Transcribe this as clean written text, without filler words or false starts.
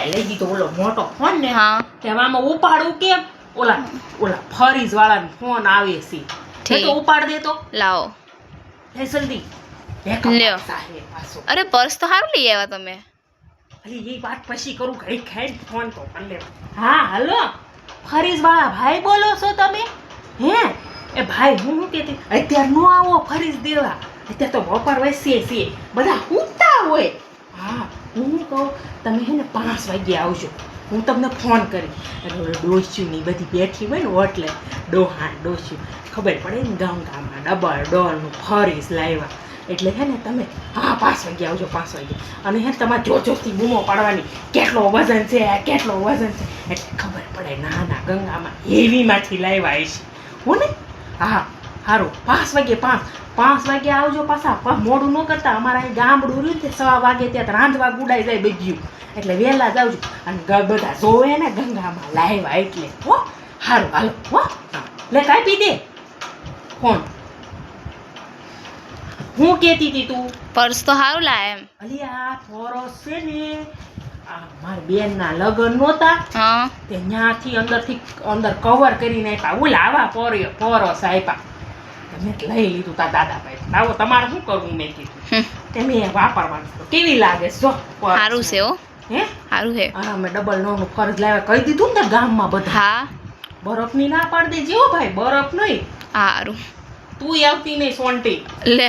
તે લઈ દીધો ઓલો મોટો ફોન ને હા તેમાં આમાં ઉપાડું કેમ ઓલા ફરીઝ વાળાનો ફોન આવે છે તે તો ઉપાડ દે તો લાવો લે જલ્દી લ્યો. પાછો અરે પર્સ તો સારું લઈ આવ્યા તમે. અલી એ વાત પછી કરું ઘડી ખાઈને ફોન તો કરી લે હા હાલો ફરીઝ વાળા ભાઈ બોલો છો તમે હે એ ભાઈ હું શું કહેતી અત્યારે નો આવો ફરીઝ દેવા અત્યારે તો બપોર વસીએ છીએ બધા ઊંઘતા હોય હા હું શું કહું તમે હે ને 5 વાગ્યે આવજો હું તમને ફોન કરી એટલે ડોસ્યુની બધી બેઠી હોય ને એટલે ડોસ્યુ ખબર પડે ને ગામમાં ડબલ ડોલનું ફરીઝ લાવ્યા એટલે હે ને તમે હા 5 વાગ્યે આવજો 5 વાગ્યે અને હે તમારે જોરથી બૂમો પાડવાની કેટલો વજન છે એટલે ખબર પડે ના ગંગામાં હેવીમાંથી લાવ્યા છે હો ને હા સારું 5 વાગ્યે 5 વાગ્યે આવજો પાછા મોડું ન કરતા અમારા અહીં ગામડું રહ્યું ને 6 વાગે ત્યાં રાંધવા ગુડાઈ જાય બધું એટલે વહેલા જ આવજો અને બધા જોવે ને ગંગામાં લાવ્યા એટલે હો સારું હાલો હો લે કાપી દે ફોન હું કહેતી હતી તું પર્સ તો સારું લાય એમ. અલી આ ફોરસ છે ને આ મારી બેનના લગ્ન નહોતા હા તે ન્યાથી અંદર કવર કરીને આપ્યા ઓલા આવા પોરસ આપ્યા મેં લઈ લીધું તા દાદાભાઈ આવો તમારે શું કરવું મેં કીધું તે મેં વાપરવાનું કેવી લાગે જો સારું છે હો હે સારું છે. હા મેં ડબલ નોનું ફરજ લાવ્યા કહી દીધું ને ગામમાં બધા હા બરફની ના પાડી દેજે હો ભાઈ બરફ નહીં સારું તું આવતી નહીં સોંટી લે